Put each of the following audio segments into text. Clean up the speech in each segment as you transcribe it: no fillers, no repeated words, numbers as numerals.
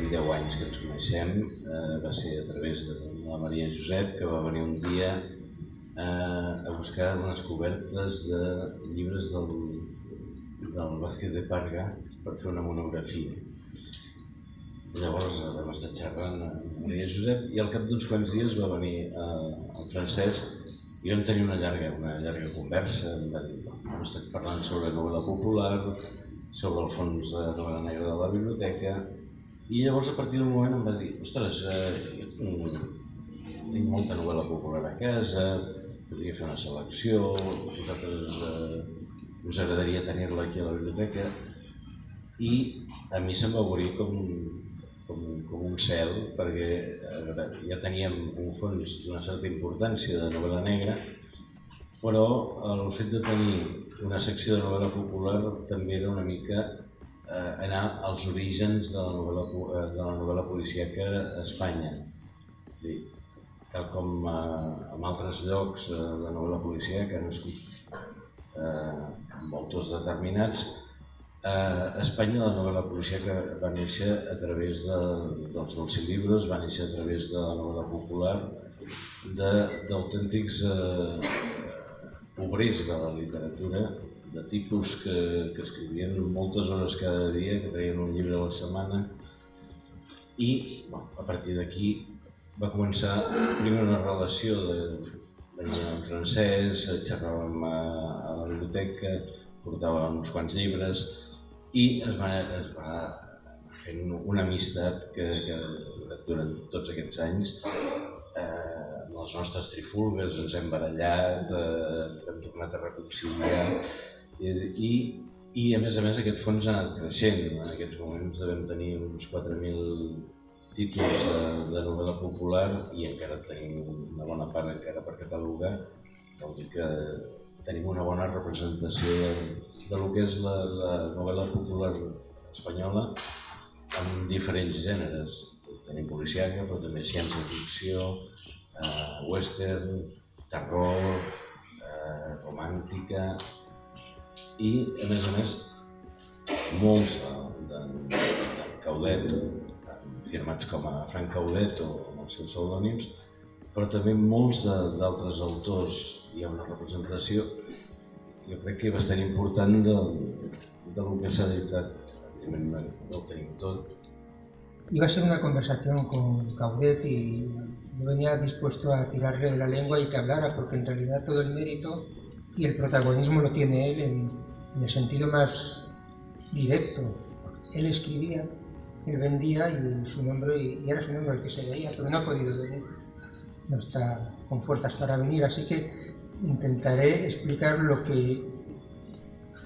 tenim 10 anys que ens coneixem, va ser a través de la Maria Josep, que va venir un dia a buscar unes cobertes de llibres del Vázquez de Parga per fer una monografia. Llavors vam estar xerrant amb Maria Josep i al cap d'uns quants dies va venir el Francesc i vam tenir una llarga conversa. Hem estat parlant sobre novel·la popular, sobre el fons de novel·la negra de la biblioteca, i llavors a partir d'un moment em va dir: ostres, tinc molta novel·la popular a casa, podria fer una selecció, vosaltres us agradaria tenir-la aquí a la biblioteca? I a mi se'm va obrir com un cel, perquè ja teníem un fons d'una certa importància de novel·la negra, però el fet de tenir una secció de novel·la popular també era una mica anar als orígens de la novel·la policíaca a Espanya. Tal com en altres llocs la novel·la policíaca ha nascut amb autors determinats, a Espanya la novel·la policíaca va néixer a través dels bolsilibros, va néixer a través de la novel·la popular, d'autèntics obrers de la literatura, de tipus que escrivien moltes hores cada dia, que traien un llibre a la setmana, i a partir d'aquí va començar primer una relació venia en francès, xerràvem a la biblioteca, portava uns quants llibres i es va fent una amistat que durant tots aquests anys amb les nostres trifulgues ens hem barallat, hem tornat a reconciliar i a més aquest fons ha anat creixent. En aquests moments devem tenir uns 4.000 títols de novel·la popular i encara tenim una bona part encara per catalogar. Vol dir que tenim una bona representació del que és la novel·la popular espanyola en diferents gèneres. Tenim policíaca, però també ciència-ficció, western, terror, romàntica i, a més, molts d'en Caudet, firmats com a Frank Caudet o amb els seus pseudònims, però també molts d'altres autors. Hi ha una representació, jo crec que bastant important del que s'ha editat. Evidentment no ho tenim tot. Iba a ser una conversación con Caudet y yo venía dispuesto a tirarle de la lengua y que hablara, porque en realidad todo el mérito y el protagonismo lo tiene él en el sentido más directo. Él escribía, él vendía y su nombre, y era su nombre el que se veía, pero no ha podido venir, no está con fuerzas para venir, así que intentaré explicar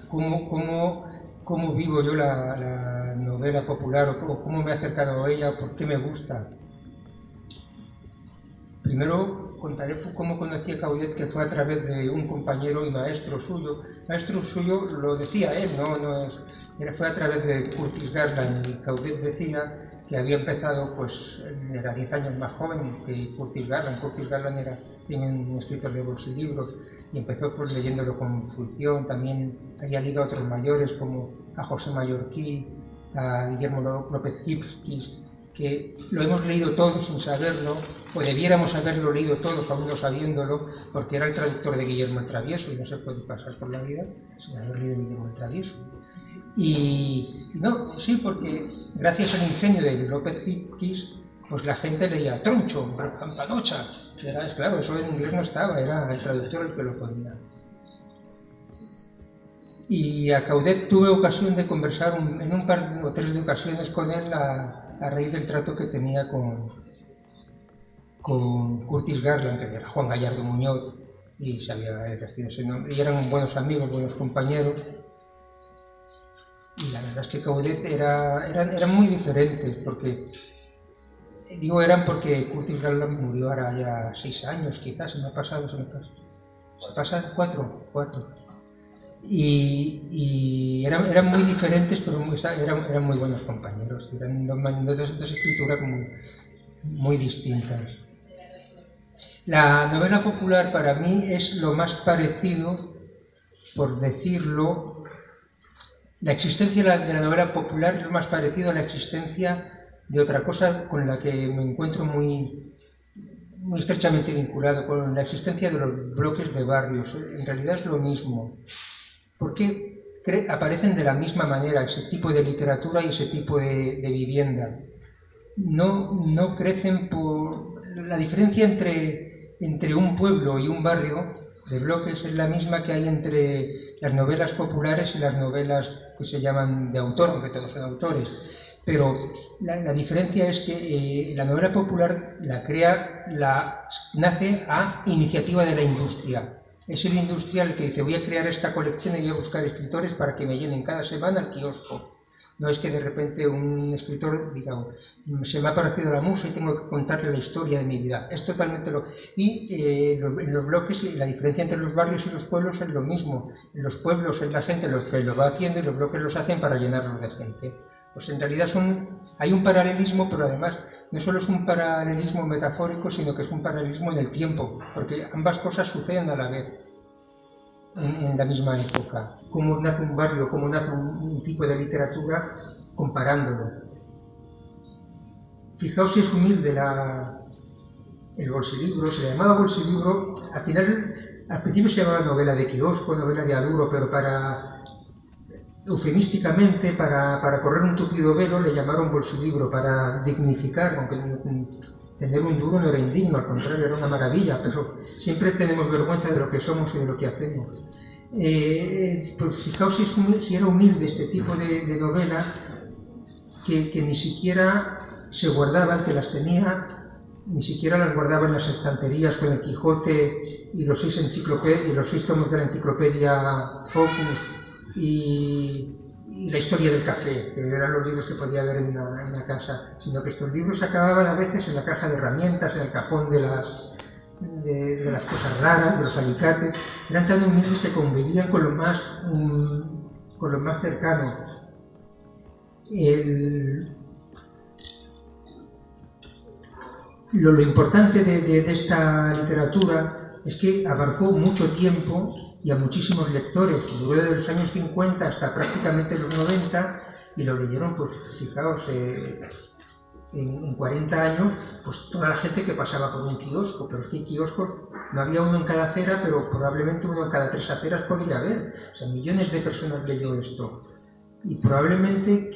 cómo vivo yo la novela popular o cómo me he acercado a ella o por qué me gusta. Primero contaré cómo conocí a Caudet, que fue a través de un compañero y maestro suyo. Maestro suyo lo decía él, fue a través de Curtis Garland, y Caudet decía que había empezado, pues era 10 años más joven que Curtis Garland. Curtis Garland era un escritor de bolsilibros y empezó pues leyéndolo con fruición. También había leído a otros mayores como a José Mallorquí, a Guillermo López Quisquis, que lo hemos leído todos sin saberlo, o debiéramos haberlo leído todos aún no sabiéndolo, porque era el traductor de Guillermo el Travieso y no se puede pasar por la vida sin haber leído Guillermo el Travieso. Y no, sí, porque gracias al ingenio de López Quisquis, pues la gente leía troncho, campanocha. Claro, eso en inglés no estaba, era el traductor el que lo ponía. Y a Caudet tuve ocasión de conversar en un par o tres de ocasiones con él a raíz del trato que tenía con Curtis Garland, que era Juan Gallardo Muñoz, y se había elegido ese nombre, y eran buenos amigos, buenos compañeros. Y la verdad es que Caudet eran muy diferentes, porque eran porque Curtis Garland murió ahora ya 6 años, quizás, se me ha pasado. Se pasan 4. Y eran muy diferentes, pero eran muy buenos compañeros. Eran dos escrituras muy distintas. La novela popular para mí es lo más parecido, por decirlo, la existencia de la novela popular es lo más parecido a la existencia de otra cosa con la que me encuentro muy estrechamente vinculado, con la existencia de los bloques de barrios. En realidad es lo mismo. ¿Por qué aparecen de la misma manera ese tipo de literatura y ese tipo de vivienda? No crecen por... La diferencia entre un pueblo y un barrio de bloques es la misma que hay entre las novelas populares y las novelas que se llaman de autor, aunque todos son autores. Pero la diferencia es que la novela popular nace a iniciativa de la industria. Es el industrial que dice: voy a crear esta colección y voy a buscar escritores para que me llenen cada semana el kiosco. No es que de repente un escritor diga: se me ha parecido la musa y tengo que contarle la historia de mi vida. Es totalmente lo... Y en los bloques, la diferencia entre los barrios y los pueblos es lo mismo. En los pueblos es la gente lo que lo va haciendo y los bloques los hacen para llenarlos de gente. Pues en realidad hay un paralelismo, pero además no solo es un paralelismo metafórico, sino que es un paralelismo en el tiempo, porque ambas cosas suceden a la vez en la misma época. Cómo nace un barrio, cómo nace un tipo de literatura, comparándolo. Fijaos si es humilde el bolsilibro. Se le llamaba bolsilibro, al principio se llamaba novela de kiosco, novela de aduro, pero eufemísticamente, para correr un tupido velo, le llamaron bolsilibro, para dignificar, aunque tener un duro no era indigno, al contrario, era una maravilla, pero siempre tenemos vergüenza de lo que somos y de lo que hacemos. Pues fijaos si era humilde este tipo de novela, que ni siquiera se guardaba, el que las tenía, ni siquiera las guardaba en las estanterías con el Quijote y los 6 tomos de la enciclopedia Focus y la historia del café, que eran los libros que podía haber en la casa, sino que estos libros acababan a veces en la caja de herramientas, en el cajón de las cosas raras, de los alicates. Eran tan humildes que convivían con lo más cercano. Lo importante de esta literatura es que abarcó mucho tiempo y a muchísimos lectores. Duró desde los años 50 hasta prácticamente los 90 y lo leyeron, pues fijaos, en 40 años, pues toda la gente que pasaba por un kiosco. Pero es que kioscos no había uno en cada acera, pero probablemente uno en cada 3 aceras podría haber. O sea, millones de personas leyó esto. Y probablemente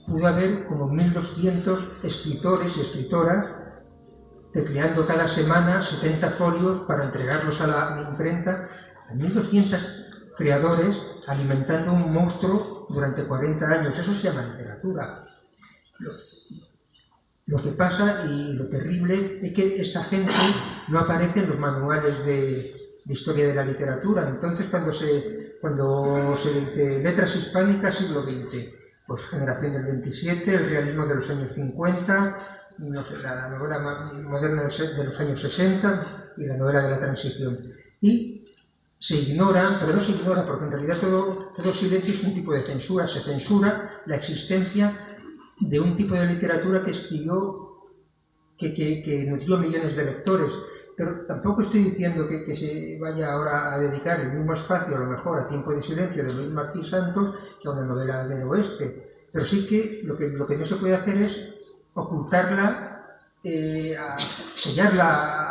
pudo haber como 1.200 escritores y escritoras tecleando cada semana 70 folios para entregarlos a la imprenta. 1.200 creadores alimentando un monstruo durante 40 años. Eso se llama literatura. Lo que pasa y lo terrible es que esta gente no aparece en los manuales de historia de la literatura. Entonces, cuando se dice letras hispánicas siglo XX, pues generación del 27, el realismo de los años 50, no sé, la novela moderna de los años 60 y la novela de la transición. Y se ignora, pero no se ignora, porque en realidad todo silencio es un tipo de censura. Se censura la existencia de un tipo de literatura que escribió, que nutrió millones de lectores. Pero tampoco estoy diciendo que se vaya ahora a dedicar el mismo espacio, a lo mejor, a Tiempo de silencio de Luis Martí Santos que a una novela del oeste. Pero sí que lo que no se puede hacer es ocultarla, sellarla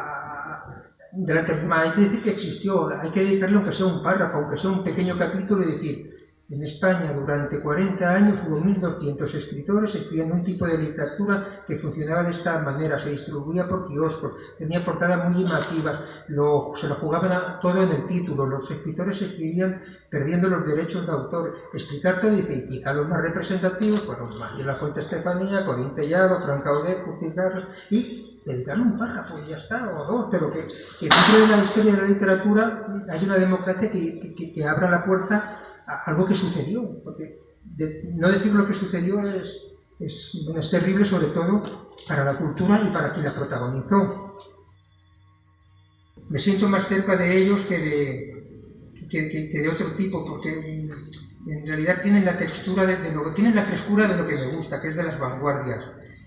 delante del tema. Hay que decir que existió, hay que dedicarle aunque sea un párrafo, aunque sea un pequeño capítulo, y decir: en España durante 40 años hubo 1.200 escritores escribiendo un tipo de literatura que funcionaba de esta manera, se distribuía por kioscos, tenía portadas muy llamativas, se lo jugaban todo en el título, los escritores escribían perdiendo los derechos de autor. Explicar todo, dice, y quizá los más representativos, pues María La Fuente Estefanía, Corín Tellado, Fran Caudet, Curtis Garros, y dedicarle un párrafo y ya está, o dos, pero que dentro de la historia de la literatura hay una democracia que abra la puerta a algo que sucedió, porque no decir lo que sucedió es terrible, sobre todo para la cultura y para quien la protagonizó. Me siento más cerca de ellos que de otro tipo, porque en realidad tienen la textura, tienen la frescura de lo que me gusta, que es de las vanguardias.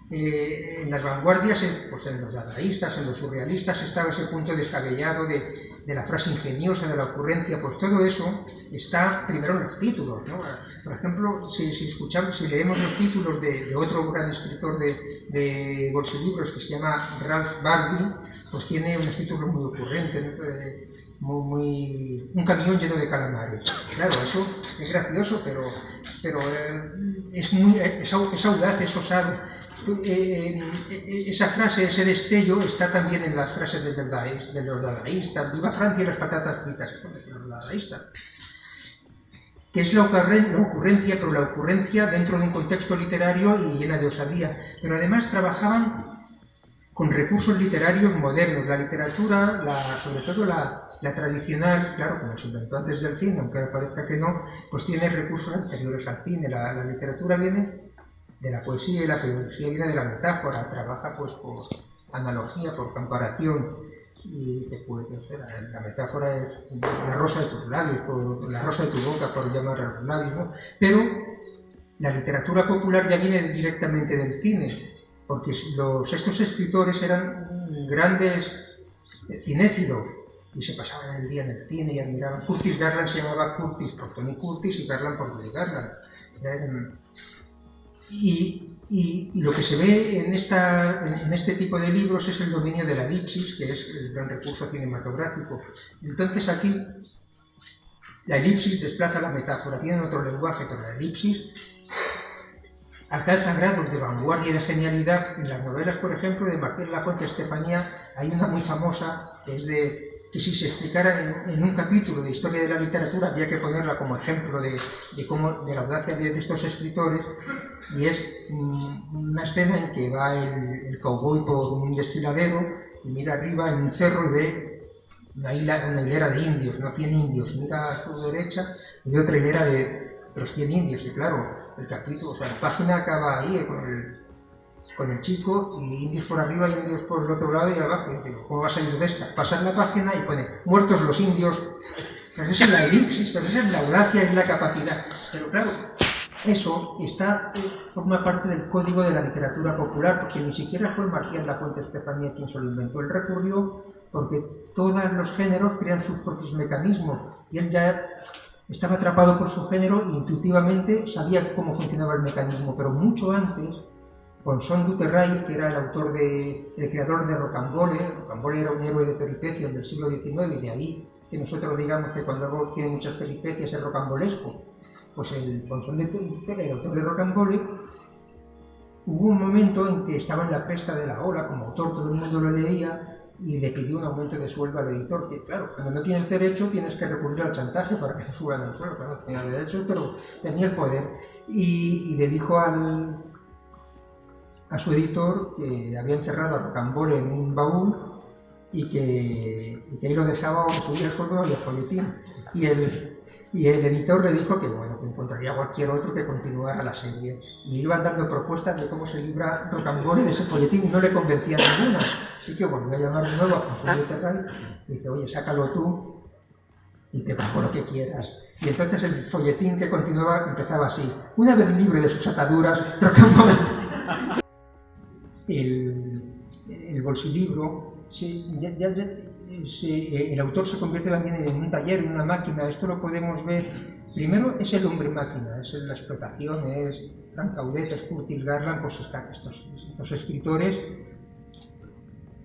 En las vanguardias, pues en los dadaístas, en los surrealistas, estaba ese punto descabellado de la frase ingeniosa, de la ocurrencia. Pues todo eso está primero en los títulos, ¿no? Por ejemplo, si leemos los títulos de otro gran escritor de bolsilibros que se llama Ralph Baldwin, pues tiene unos títulos muy ocurrentes, un camión lleno de calamares. Claro, eso es gracioso, pero es audaz, es osado. Esa frase, ese destello, está también en las frases de los dadaístas. Viva Francia y las patatas fritas, eso de los dadaístas. Que es la ocurrencia, pero la ocurrencia dentro de un contexto literario y llena de osadía. Pero además trabajaban con recursos literarios modernos. La literatura, sobre todo la tradicional, claro, como se inventó antes del cine, aunque parezca que no, pues tiene recursos anteriores al cine. La literatura viene de la poesía y la poesía viene de la metáfora, trabaja pues por analogía, por comparación. Y la metáfora es la rosa de tus labios, la rosa de tu boca, por llamar a los labios, ¿no? Pero la literatura popular ya viene directamente del cine, porque estos escritores eran grandes cinéfilos y se pasaban el día en el cine y admiraban. Curtis Garland se llamaba Curtis por Tony Curtis y Garland por Judy Garland. Y lo que se ve en este tipo de libros es el dominio de la elipsis, que es el gran recurso cinematográfico. Entonces aquí la elipsis desplaza la metáfora, tiene otro lenguaje, pero la elipsis alcanza grados de vanguardia y de genialidad. En las novelas, por ejemplo, de Martín Lafuente Estefanía, hay una muy famosa, que es que si se explicara en un capítulo de historia de la literatura, había que ponerla como ejemplo de la audacia de estos escritores, y es una escena en que va el cowboy por un desfiladero y mira arriba en un cerro y ve una hilera de indios, no 100 indios, mira a su derecha y ve otra hilera de los 100 indios, y claro, el capítulo, o sea, la página acaba ahí con el chico y indios por arriba y indios por el otro lado y abajo. Y digo, ¿cómo va a salir de esta? Pasar la página y pone muertos los indios. Pues esa es la elipsis, pero esa es la audacia, es la capacidad. Pero claro, eso forma parte del código de la literatura popular, porque ni siquiera fue Martín Lafuente Estefanía quien se lo inventó. Él recurrió porque todos los géneros crean sus propios mecanismos y él ya estaba atrapado por su género e intuitivamente sabía cómo funcionaba el mecanismo, pero mucho antes, Ponson du Terrail, que era el creador de Rocambole. Rocambole era un héroe de peripecias del siglo XIX, y de ahí que nosotros digamos que cuando algo tiene muchas peripecias es rocambolesco. Pues el Ponson du Terrail, el autor de Rocambole, hubo un momento en que estaba en la cresta de la ola, como autor todo el mundo lo leía, y le pidió un aumento de sueldo al editor, que claro, cuando no tienes derecho tienes que recurrir al chantaje para que se suban el sueldo. Claro, no tenía derecho, pero tenía el poder, y le dijo a su editor que había encerrado a Rocambole en un baúl y que ahí lo dejaba o subía el sueldo y el folletín. Y el editor le dijo que bueno, que encontraría cualquier otro que continuara la serie. Y iban dando propuestas de cómo se libra Rocambole de ese folletín y no le convencía ninguna. Así que volvió a llamar de nuevo a Ponson du Terrail y dice, oye, sácalo tú y te pago lo que quieras. Y entonces el folletín que continuaba empezaba así: una vez libre de sus ataduras, Rocambole. El bolsilibro, el autor se convierte también en un taller, en una máquina. Esto lo podemos ver. Primero es el hombre máquina, es la explotación, es Frank Caudet, es Curtis Garland. Pues estos escritores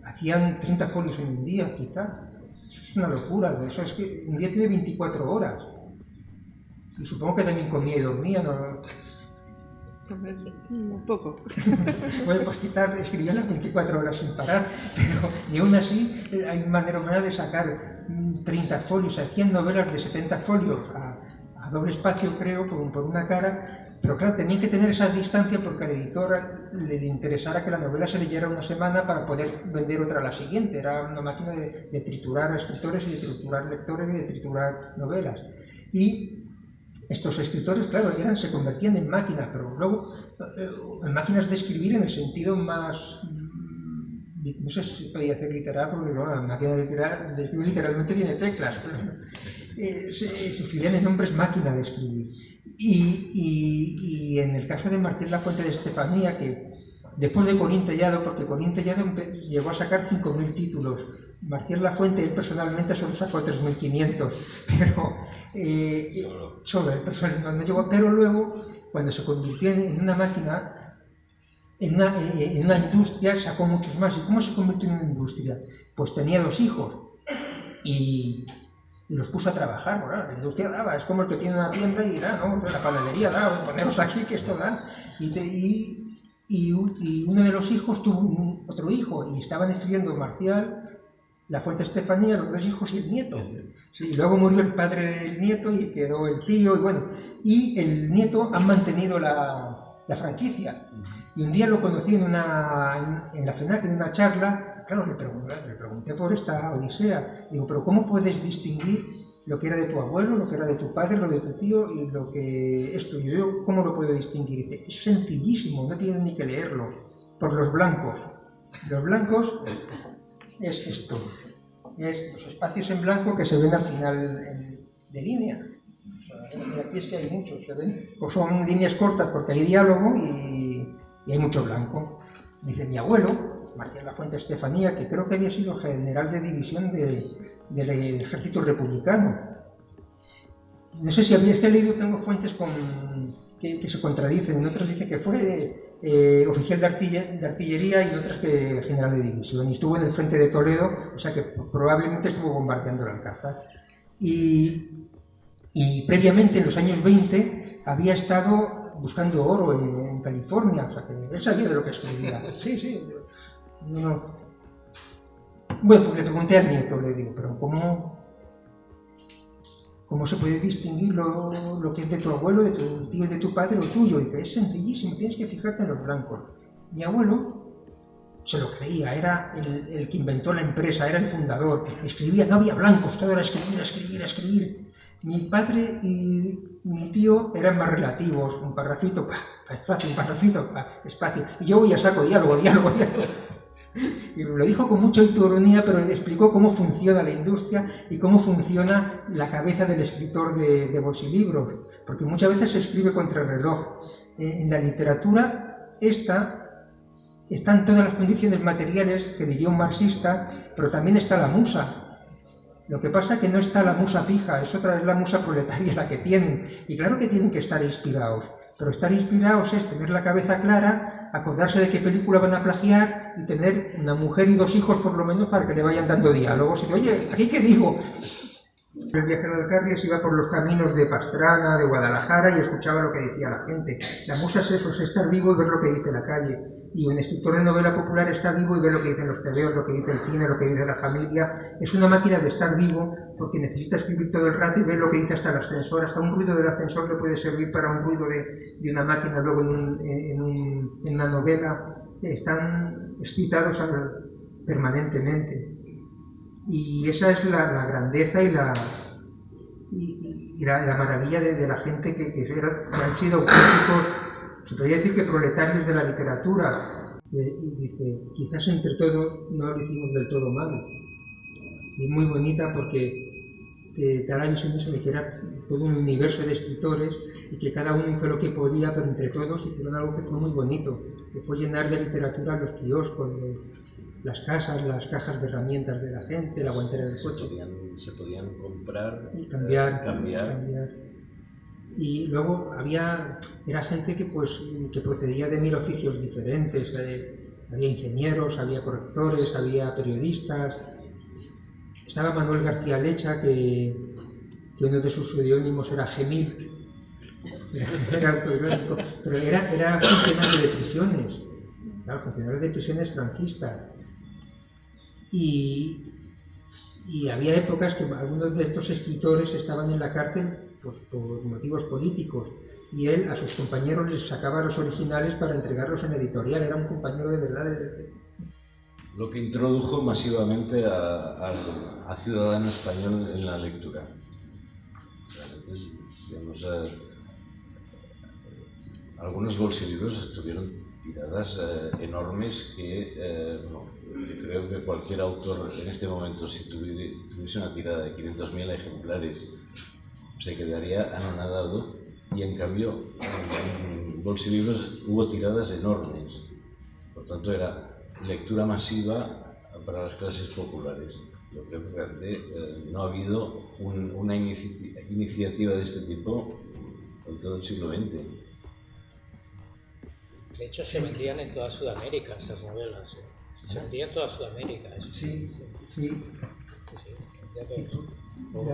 hacían 30 folios en un día, quizá. Eso es una locura. Eso es que un día tiene 24 horas. Y supongo que también comía y dormía, ¿no? Un poco. Bueno, pues quizás escribían las 24 horas sin parar, pero y aún así hay manera de sacar 30 folios, 100 novelas de 70 folios a doble espacio, creo, por una cara. Pero claro, tenían que tener esa distancia porque al editor le interesara que la novela se leyera una semana para poder vender otra a la siguiente. Era una máquina de triturar a escritores y de triturar lectores y de triturar novelas. Y estos escritores, claro, se convertían en máquinas, pero luego en máquinas de escribir en el sentido más, no sé si se podía hacer literal, porque bueno, la máquina de escribir literalmente tiene teclas, pero se escribían en nombres máquina de escribir. Y en el caso de Martín Lafuente Estefanía, que después de Corín Tellado, porque Corín Tellado llegó a sacar 5.000 títulos. Marcial Lafuente, él personalmente solo sacó 3.500, pero solo él personalmente no llegó. Pero luego, cuando se convirtió en una máquina, en una industria, sacó muchos más. ¿Y cómo se convirtió en una industria? Pues tenía 2 hijos y los puso a trabajar. Bueno, la industria daba, es como el que tiene una tienda y da, ¿no? La panadería da, poneros aquí que esto da. Y uno de los hijos tuvo otro hijo y estaban escribiendo Marcial, Lafuente Estefanía, los 2 hijos y el nieto. Sí, y luego murió el padre del nieto y quedó el tío y bueno. Y el nieto han mantenido la franquicia. Y un día lo conocí en la FENAC, en una charla. Claro, le pregunté por esta odisea. Digo, pero ¿cómo puedes distinguir lo que era de tu abuelo, lo que era de tu padre, lo de tu tío y lo que es tuyo? Yo, ¿cómo lo puedo distinguir? Dice, es sencillísimo, no tienes ni que leerlo. Por los blancos. Los blancos es esto. Es los espacios en blanco que se ven al final de línea. O sea, aquí es que hay muchos, ¿se ven? O son líneas cortas porque hay diálogo y hay mucho blanco. Dice mi abuelo, Marcial Lafuente Estefanía, que creo que había sido general de división del ejército republicano. No sé si habéis leído, tengo fuentes que se contradicen. En otras dice que fue oficial de artillería y otras que general de división. Y estuvo en el frente de Toledo, o sea que probablemente estuvo bombardeando el Alcázar. Y previamente, en los años 20, había estado buscando oro en California, o sea que él sabía de lo que escribía. Sí. No. Bueno, pues le pregunté al nieto, le digo, pero ¿cómo se puede distinguir lo que es de tu abuelo, de tu tío y de tu padre o tuyo? Dice, es sencillísimo, tienes que fijarte en los blancos. Mi abuelo se lo creía, era el que inventó la empresa, era el fundador, escribía, no había blancos, todo era escribir. Mi padre y mi tío eran más relativos, un parrafito, espacio, un parrafito, espacio. Y yo voy a saco diálogo. Y lo dijo con mucha autoironía, pero le explicó cómo funciona la industria y cómo funciona la cabeza del escritor de bolsilibros, porque muchas veces se escribe contra el reloj. En la literatura están todas las condiciones materiales, que diría un marxista, pero también está la musa. Lo que pasa es que no está la musa pija, es la musa proletaria la que tienen. Y claro que tienen que estar inspirados, pero estar inspirados es tener la cabeza clara, acordarse de qué película van a plagiar y tener una mujer y 2 hijos por lo menos para que le vayan dando diálogos. Y oye, ¿aquí qué digo? El viajero del Carriles iba por los caminos de Pastrana, de Guadalajara y escuchaba lo que decía la gente. La musa es eso, es estar vivo y ver lo que dice la calle. Y un escritor de novela popular está vivo y ve lo que dicen los tebeos, lo que dice el cine, lo que dice la familia. Es una máquina de estar vivo porque necesita escribir todo el rato y ver lo que dice hasta el ascensor. Hasta un ruido del ascensor le puede servir para un ruido de una máquina luego en una novela. Están excitados permanentemente. Y esa es la grandeza y la maravilla de la gente que han sido auténticos. Se podría decir que proletarios de la literatura. Y dice, quizás entre todos no lo hicimos del todo mal. Y es muy bonita porque te da la visión de que era todo un universo de escritores y que cada uno hizo lo que podía, pero entre todos hicieron algo que fue muy bonito, que fue llenar de literatura los kioscos, las casas, las cajas de herramientas de la gente, la guantera del coche. Se podían comprar y cambiar. Y luego era gente que procedía de 1000 oficios diferentes. Había ingenieros, había correctores, había periodistas. Estaba Manuel García Lecha, que uno de sus seudónimos era Gemil. Era autoirónico, pero era funcionario de prisiones. Claro, funcionario de prisiones franquistas. Y había épocas que algunos de estos escritores estaban en la cárcel pues, por motivos políticos, y él a sus compañeros les sacaba los originales para entregarlos en editorial. Era un compañero de verdad. Lo que introdujo masivamente a ciudadano español en la lectura. Entonces, digamos, algunos bolsilibros tuvieron tiradas enormes que creo que cualquier autor en este momento, si tuviese una tirada de 500.000 ejemplares, se quedaría anonadado. Y en cambio, en bolsilibros hubo tiradas enormes. tanto era lectura masiva para las clases populares. Yo creo que realmente no ha habido una iniciativa de este tipo en todo el siglo XX. De hecho, se vendían en toda Sudamérica estas novelas. Se vendían en toda Sudamérica. Sí.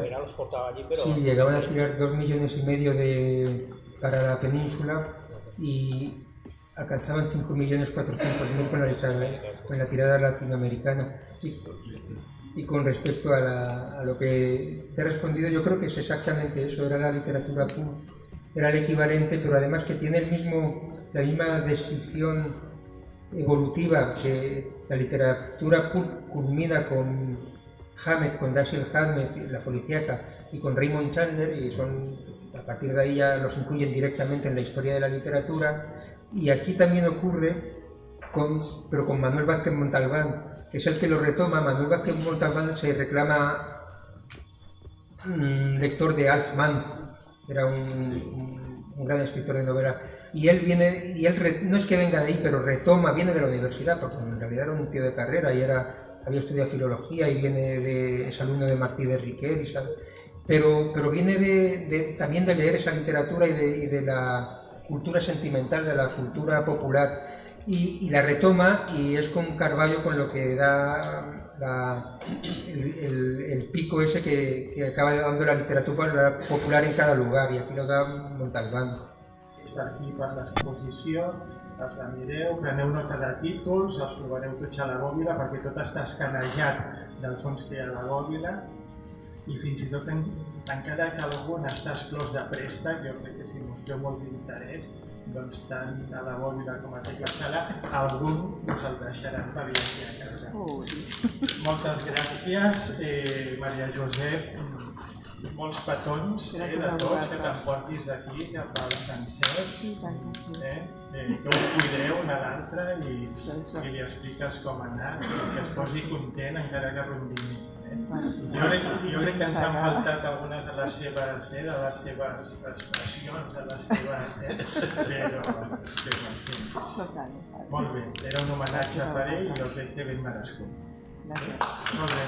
Era los portaba allí, pero... Sí, llegaban a tirar 2,5 millones para la península y alcanzaban 5.400.000 con la tirada latinoamericana. Y con respecto a lo que te he respondido, yo creo que es exactamente eso, era la literatura pulp, era el equivalente, pero además que tiene la misma descripción evolutiva, que la literatura pulp culmina con Hammett, con Dashiell Hammett, la policíaca, y con Raymond Chandler, y a partir de ahí ya los incluyen directamente en la historia de la literatura. Y aquí también ocurre, pero con Manuel Vázquez Montalbán, que es el que lo retoma. Manuel Vázquez Montalbán se reclama lector de Alf Mann, era un gran escritor de novela, y él no es que venga de ahí, pero viene de la universidad, porque en realidad era un tío de carrera y había estudiado filología y es alumno de Martí de Riquet, pero viene también de leer esa literatura y de la cultura sentimental, de la cultura popular, y la retoma, y es con Carballo con lo que da el pico ese que acaba dando la literatura popular en cada lugar, i aquí lo da Montalbán. Per aquí per l'exposició, els la mireu, preneu nota de títols, els trobareu tots a la bòbila perquè tot està escanejat del fons que hi ha a la bòbila, i fins i tot encara que algun està exclòs de préstec, jo crec que si mostreu molt d'interès, doncs tant a la bòbila com a la sala, algun us el deixaran per llegir a casa. Moltes gràcies, Maria Josep, molts petons de tots, que t'emportis d'aquí cap al Francesc, que us cuideu un a l'altre i li expliques com anar, que es posi content encara que rondini. Jo crec que ens han faltat algunes de les seves expressions, però molt bé, era un homenatge per ell i jo crec que ben merescut. Molt bé.